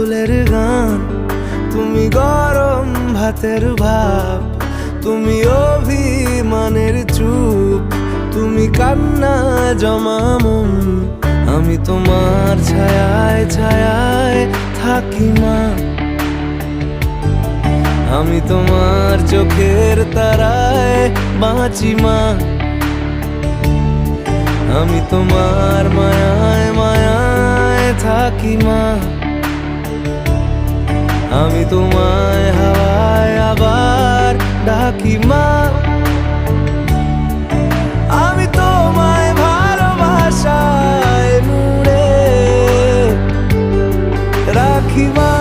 ফুলের গান, তুমি গরম ভাতের ভাব, তুমি অভিমানের চুপ, তুমি কান্না জমা মন। আমি তোমার ছায়ায় ছায়ায় থাকি মা, আমি তোমার চোখের তারায় বাঁচি মা, আমি তোমার মায়ায় মায়ায় থাকি মা, আমি তোমায় হাওয়ায় আবার ডাকি মা, আমি তোমায় ভালোবাসায় মুড়ে রাখি মা।